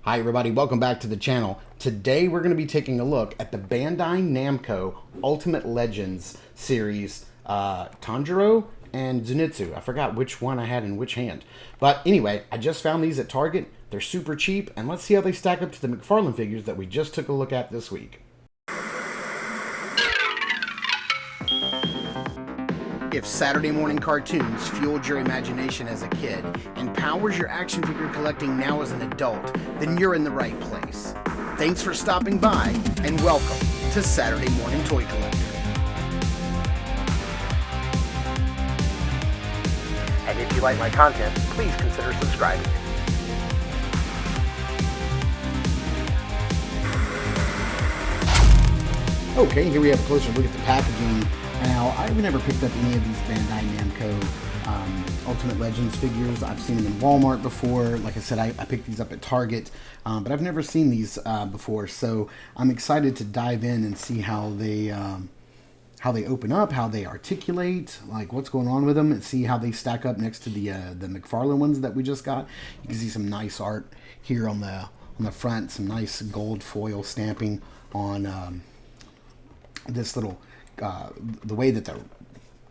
Hi everybody, welcome back to the channel. Today we're going to be taking a look at the Bandai Namco Ultimate Legends series, Tanjiro and Zenitsu. I forgot which one I had in which hand. But anyway, I just found these at Target. They're super cheap, and let's see how they stack up to the McFarlane figures that we just took a look at this week. If Saturday morning cartoons fueled your imagination as a kid and powers your action figure collecting now as an adult, then you're in the right place. Thanks for stopping by, and welcome to Saturday Morning Toy Collector. And if you like my content, please consider subscribing. Okay, here we have a closer look at the packaging. Now, I've never picked up any of these Bandai Namco Ultimate Legends figures. I've seen them in Walmart before. Like I said, I picked these up at Target, but I've never seen these before. So I'm excited to dive in and see how they open up, how they articulate, like what's going on with them, and see how they stack up next to the McFarlane ones that we just got. You can see some nice art here on the front, some nice gold foil stamping on this little. The way that the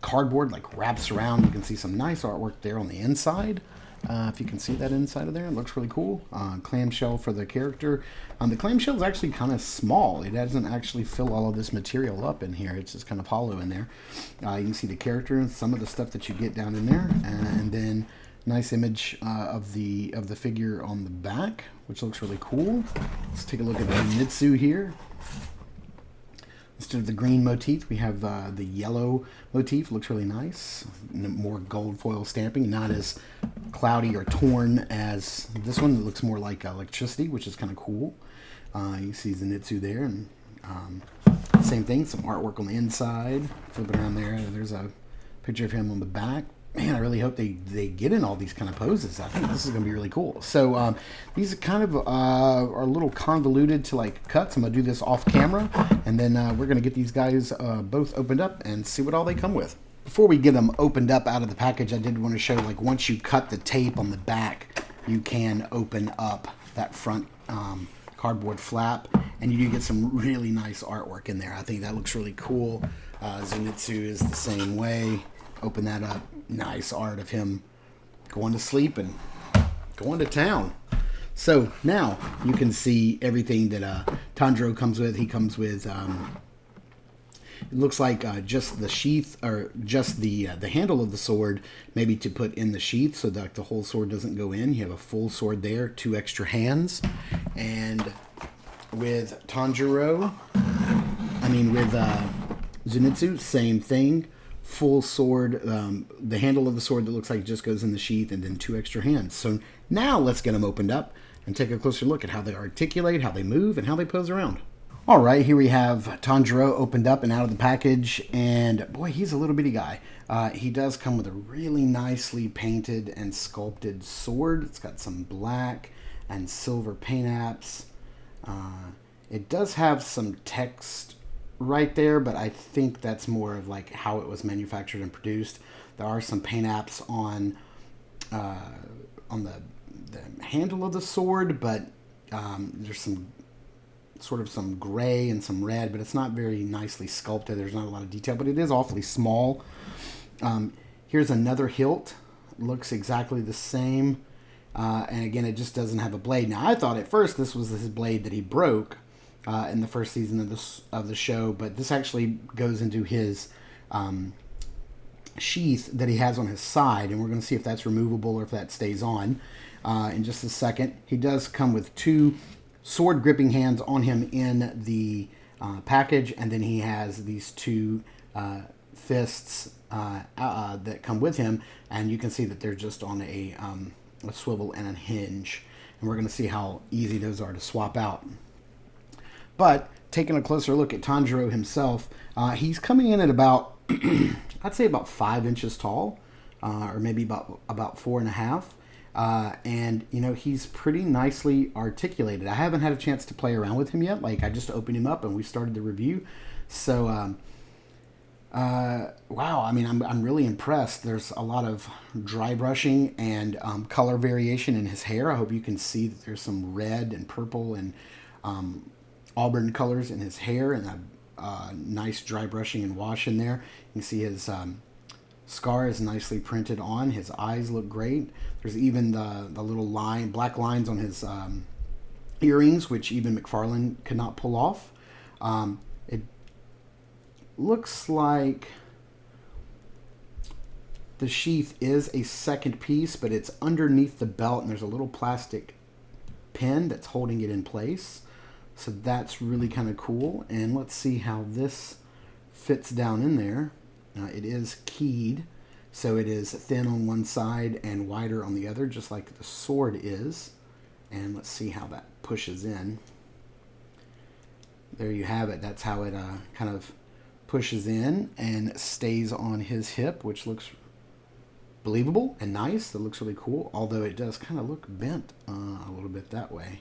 cardboard like wraps around, you can see some nice artwork there on the inside. If you can see that inside of there, it looks really cool. Clamshell for the character. The clamshell is actually kind of small. It doesn't actually fill all of this material up in here. It's just kind of hollow in there. You can see the character and some of the stuff that you get down in there, and then nice image of the figure on the back, which looks really cool. Let's take a look at the Zenitsu here. Instead of the green motif, we have the yellow motif. Looks really nice. More gold foil stamping, not as cloudy or torn as this one. It looks more like electricity, which is kind of cool. You see Zenitsu there, and same thing, some artwork on the inside. Flip it around there. There's a picture of him on the back. Man, I really hope they get in all these kind of poses. I think this is going to be really cool. So these kind of are a little convoluted to like cuts. I'm going to do this off camera, and then we're going to get these guys both opened up and see what all they come with. Before we get them opened up out of the package, I did want to show, like, once you cut the tape on the back, you can open up that front cardboard flap, and you do get some really nice artwork in there. I think that looks really cool. Zenitsu is the same way. Open that up. Nice art of him going to sleep and going to town. So now you can see everything that Tanjiro comes with. He comes with, it looks like just the sheath, or just the handle of the sword, maybe to put in the sheath so that the whole sword doesn't go in. You have a full sword there, 2 extra hands. And with Tanjiro, with Zenitsu, same thing. Full sword, the handle of the sword that looks like it just goes in the sheath, and then 2 extra hands. So now let's get them opened up and take a closer look at how they articulate, how they move, and how they pose around. All right, here we have Tanjiro opened up and out of the package, and boy, he's a little bitty guy. He does come with a really nicely painted and sculpted sword. It's got some black and silver paint apps. It does have some text right there, but I think that's more of like how it was manufactured and produced. There are some paint apps on the handle of the sword, but there's some gray and some red, but it's not very nicely sculpted. There's not a lot of detail, but it is awfully small. Here's another hilt. Looks exactly the same, and again, it just doesn't have a blade. Now, I thought at first this was his blade that he broke in the first season of the show, but this actually goes into his sheath that he has on his side, and we're going to see if that's removable or if that stays on in just a second. He does come with 2 sword gripping hands on him in the package, and then he has these 2 fists that come with him, and you can see that they're just on a swivel and a hinge, and we're going to see how easy those are to swap out. But taking a closer look at Tanjiro himself, he's coming in at about, I'd say about 5 inches tall, or maybe about 4.5. And, he's pretty nicely articulated. I haven't had a chance to play around with him yet. Like, I just opened him up and we started the review. So, Wow, I mean, I'm really impressed. There's a lot of dry brushing and color variation in his hair. I hope you can see that there's some red and purple and auburn colors in his hair, and a nice dry brushing and wash in there. You can see his scar is nicely printed on. His eyes look great. There's even the little black lines on his earrings, which even McFarlane could not pull off. It looks like the sheath is a second piece, but it's underneath the belt, and there's a little plastic pin that's holding it in place. So that's really kind of cool. And let's see how this fits down in there. It is keyed, so it is thin on one side and wider on the other, just like the sword is. And let's see how that pushes in. There you have it. That's how it kind of pushes in and stays on his hip, which looks believable and nice. That looks really cool, although it does kind of look bent a little bit that way.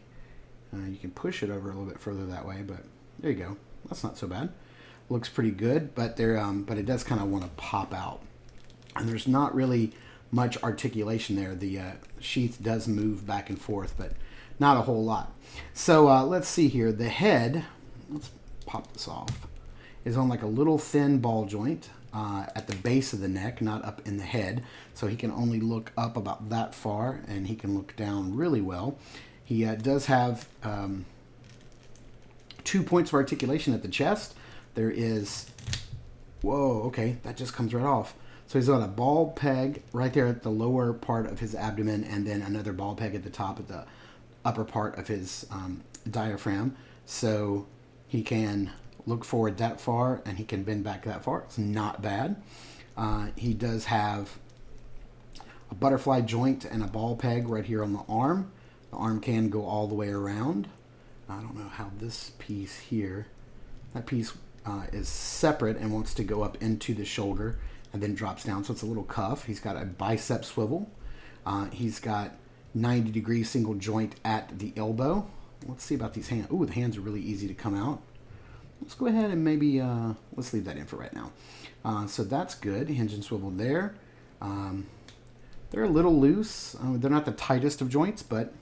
You can push it over a little bit further that way, but there you go. That's not so bad. Looks pretty good, but but it does kind of want to pop out. And there's not really much articulation there. The sheath does move back and forth, but not a whole lot. So let's see here. The head, let's pop this off, is on like a little thin ball joint at the base of the neck, not up in the head. So he can only look up about that far, and he can look down really well. He does have 2 points of articulation at the chest. There is, whoa, okay, that just comes right off. So he's got a ball peg right there at the lower part of his abdomen, and then another ball peg at the top of the upper part of his diaphragm. So he can look forward that far, and he can bend back that far. It's not bad. He does have a butterfly joint and a ball peg right here on the arm. The arm can go all the way around. I don't know how this piece here, that piece is separate and wants to go up into the shoulder and then drops down. So it's a little cuff. He's got a bicep swivel. He's got 90-degree single joint at the elbow. Let's see about these hands. Ooh, the hands are really easy to come out. Let's go ahead and maybe, let's leave that in for right now. So that's good. Hinge and swivel there. They're a little loose. They're not the tightest of joints, but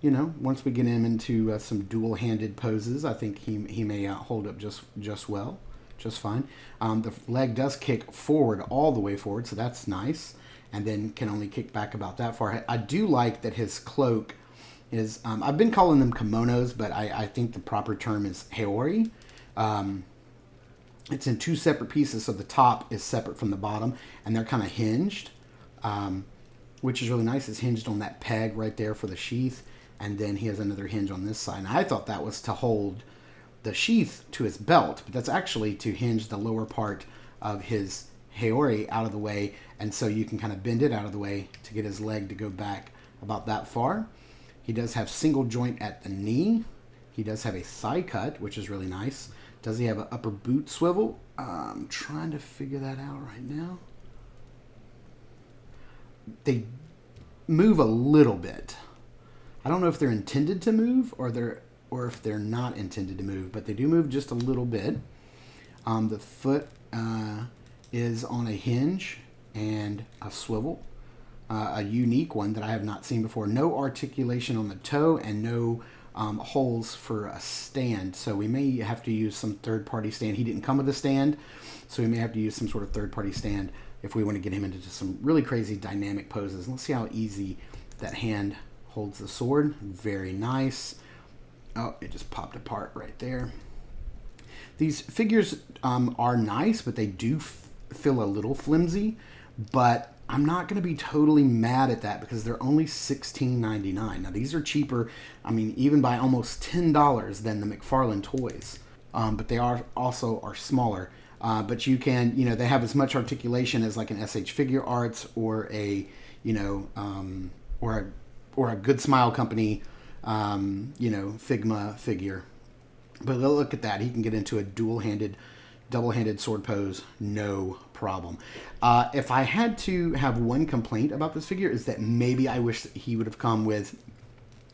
you know, once we get him into some dual-handed poses, I think he may hold up just well, just fine. The leg does kick forward all the way forward, so that's nice, and then can only kick back about that far. I do like that his cloak is, I've been calling them kimonos, but I think the proper term is haori. It's in 2 separate pieces, so the top is separate from the bottom, and they're kind of hinged, which is really nice. It's hinged on that peg right there for the sheath, and then he has another hinge on this side. And I thought that was to hold the sheath to his belt, but that's actually to hinge the lower part of his haori out of the way, and so you can kind of bend it out of the way to get his leg to go back about that far. He does have single joint at the knee. He does have a thigh cut, which is really nice. Does he have an upper boot swivel? I'm trying to figure that out right now. They move a little bit. I don't know if they're intended to move or if they're not intended to move, but they do move just a little bit. The foot is on a hinge and a swivel, a unique one that I have not seen before. No articulation on the toe and no holes for a stand, so we may have to use some third-party stand. He didn't come with a stand, so we may have to use some sort of third-party stand if we want to get him into some really crazy dynamic poses. Let's see how easy that hand holds the sword. Very nice. Oh, it just popped apart right there. These figures are nice, but they do feel a little flimsy, but I'm not going to be totally mad at that because they're only $16.99. Now, these are cheaper, I mean, even by almost $10 than the McFarlane toys, but they are smaller. But you can, you know, they have as much articulation as like an SH Figure Arts or a, you know, or a Good Smile Company, you know, Figma figure. But look at that. He can get into a double-handed sword pose, no problem. If I had to have one complaint about this figure is that maybe I wish he would have come with,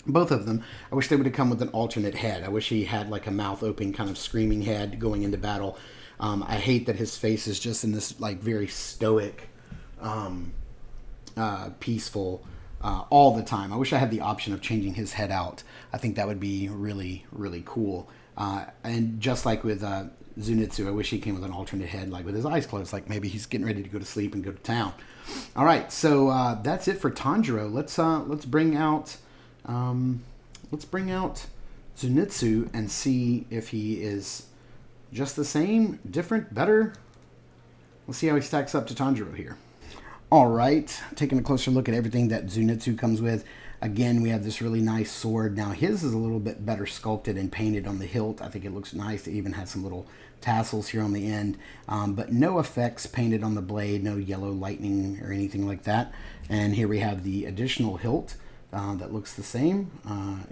both of them, I wish they would have come with an alternate head. I wish he had like a mouth open kind of screaming head going into battle. I hate that his face is just in this like very stoic, peaceful all the time. I wish I had the option of changing his head out. I think that would be really, really cool. And just like with Zenitsu, I wish he came with an alternate head, like with his eyes closed, like maybe he's getting ready to go to sleep and go to town. All right, so that's it for Tanjiro. Let's bring out Zenitsu and see if he is just the same, different, better. Let's see how he stacks up to Tanjiro here. All right, taking a closer look at everything that Zenitsu comes with. Again, we have this really nice sword. Now, his is a little bit better sculpted and painted on the hilt. I think it looks nice. It even has some little tassels here on the end, but no effects painted on the blade, no yellow lightning or anything like that. And here we have the additional hilt that looks the same.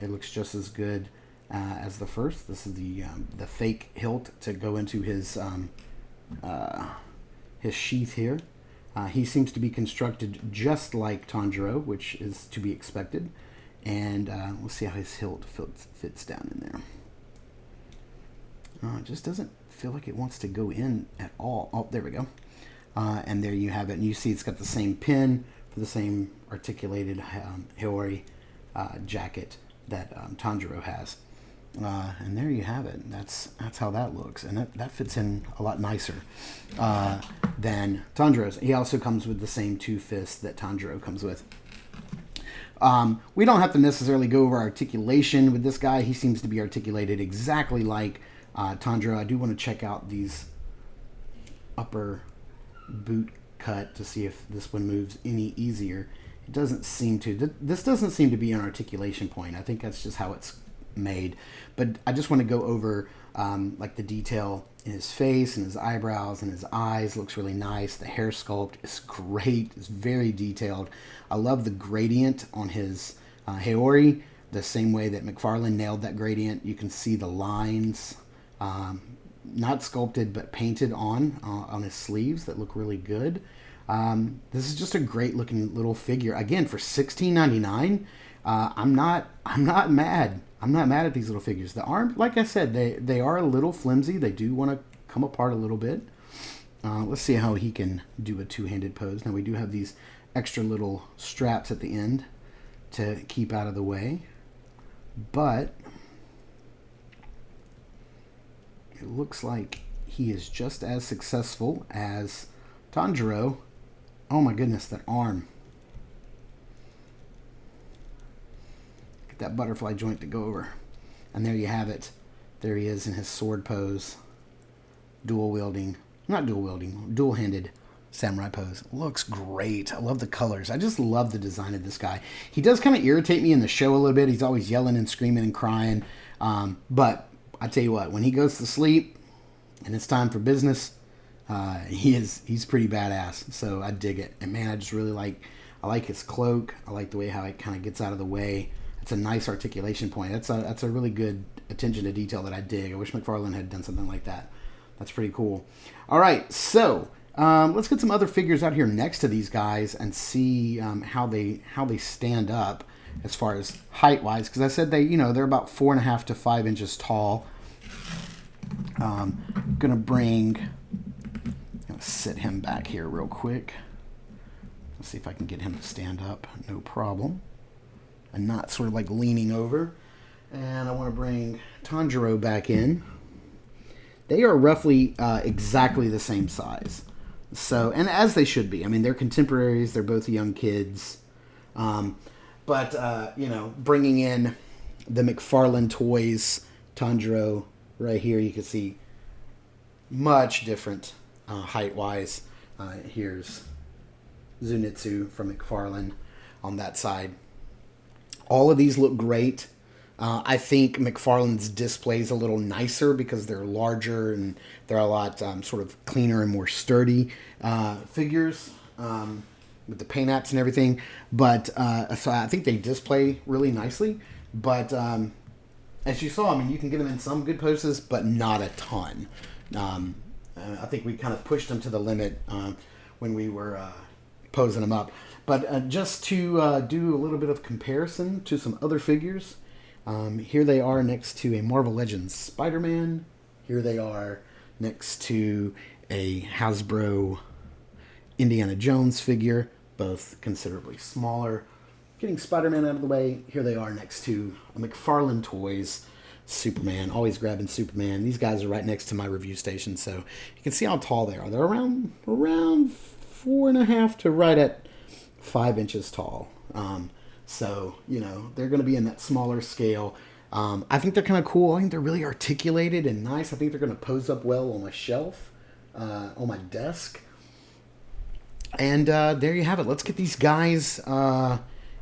It looks just as good as the first. This is the fake hilt to go into his sheath here. He seems to be constructed just like Tanjiro, which is to be expected. And we'll see how his hilt fits down in there. It just doesn't feel like it wants to go in at all. Oh, there we go. And there you have it. And you see it's got the same pin for the same articulated Hiyori jacket that Tanjiro has. And there you have it. That's how that looks. And that fits in a lot nicer than Tanjiro's. He also comes with the same two fists that Tanjiro comes with. We don't have to necessarily go over articulation with this guy. He seems to be articulated exactly like Tanjiro. I do want to check out these upper boot cut to see if this one moves any easier. It doesn't seem to. This doesn't seem to be an articulation point. I think that's just how it's made. But I just want to go over like the detail in his face and his eyebrows and his eyes. Looks really nice. The hair sculpt is great. It's very detailed. I love the gradient on his Hiyori, the same way that McFarlane nailed that gradient. You can see the lines, not sculpted but painted on his sleeves that look really good. This is just a great looking little figure. Again, for $16.99, I'm not mad. I'm not mad at these little figures. The arm, like I said, they are a little flimsy. They do want to come apart a little bit. Let's see how he can do a two-handed pose. Now we do have these extra little straps at the end to keep out of the way. But it looks like he is just as successful as Tanjiro. Oh my goodness, that arm. That butterfly joint to go over. And there you have it. There he is in his sword pose. Dual-handed samurai pose. Looks great. I love the colors. I just love the design of this guy. He does kind of irritate me in the show a little bit. He's always yelling and screaming and crying. But I tell you what, when he goes to sleep and it's time for business, he's pretty badass. So I dig it. And man, I just really like his cloak. I like the way how it kind of gets out of the way. It's a nice articulation point. That's a really good attention to detail that I dig. I wish McFarlane had done something like that. That's pretty cool. All right, so let's get some other figures out here next to these guys and see how they stand up as far as height wise. Because I said they're about 4.5 to 5 inches tall. Gonna sit him back here real quick. Let's see if I can get him to stand up. No problem. And not sort of like leaning over. And I want to bring Tanjiro back in. They are roughly exactly the same size. So, and as they should be. I mean, they're contemporaries. They're both young kids. But bringing in the McFarlane Toys Tanjiro right here, you can see much different height-wise. Here's Zenitsu from McFarlane on that side. All of these look great. I think McFarlane's displays a little nicer because they're larger and they're a lot sort of cleaner and more sturdy figures with the paint apps and everything. But so I think they display really nicely. But as you saw, I mean, you can get them in some good poses, but not a ton. I think we kind of pushed them to the limit when we were posing them up. But just to do a little bit of comparison to some other figures, here they are next to a Marvel Legends Spider-Man. Here they are next to a Hasbro Indiana Jones figure, both considerably smaller. Getting Spider-Man out of the way, here they are next to a McFarlane Toys Superman. Always grabbing Superman. These guys are right next to my review station, so you can see how tall they are. They're around 4.5 to right at 5 inches tall. So, you know, they're going to be in that smaller scale. I think they're kind of cool. I think they're really articulated and nice. I think they're going to pose up well on my shelf, on my desk. And there you have it. Let's get these guys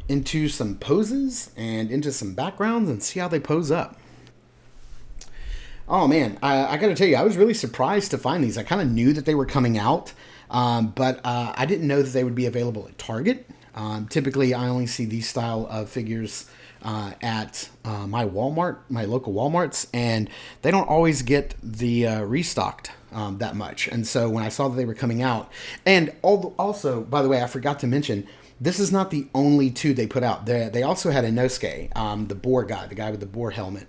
into some poses and into some backgrounds and see how they pose up. Oh man, I got to tell you, I was really surprised to find these. I kind of knew that they were coming out, but I didn't know that they would be available at Target. Typically, I only see these style of figures at my Walmart, my local Walmarts, and they don't always get the restocked that much. And so when I saw that they were coming out, and also, by the way, I forgot to mention, this is not the only two they put out. They also had a Inosuke, the boar guy, the guy with the boar helmet,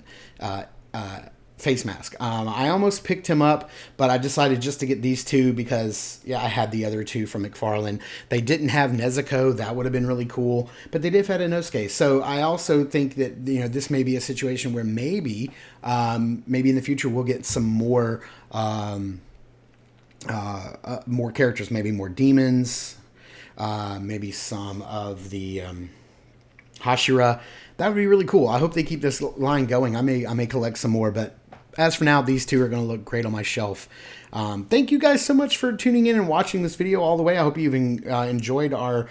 face mask. I almost picked him up, but I decided just to get these two because, yeah, I had the other two from McFarlane. They didn't have Nezuko. That would have been really cool, but they did have Inosuke. So I also think that, you know, this may be a situation where maybe in the future we'll get some more characters, maybe more demons, maybe some of the Hashira. That would be really cool. I hope they keep this line going. I may collect some more, but as for now, these two are going to look great on my shelf. Thank you guys so much for tuning in and watching this video all the way. I hope you've enjoyed our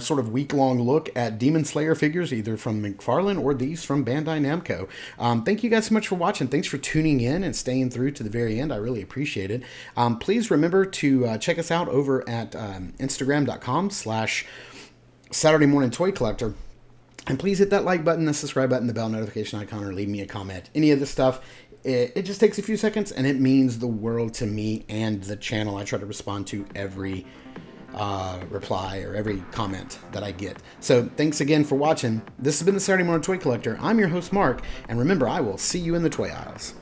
sort of week-long look at Demon Slayer figures, either from McFarlane or these from Bandai Namco. Thank you guys so much for watching. Thanks for tuning in and staying through to the very end. I really appreciate it. Please remember to check us out over at Instagram.com/Saturday Morning Toy Collector. And please hit that like button, the subscribe button, the bell notification icon, or leave me a comment. Any of this stuff, it just takes a few seconds, and it means the world to me and the channel. I try to respond to every reply or every comment that I get. So thanks again for watching. This has been the Saturday Morning Toy Collector. I'm your host, Mark, and remember, I will see you in the toy aisles.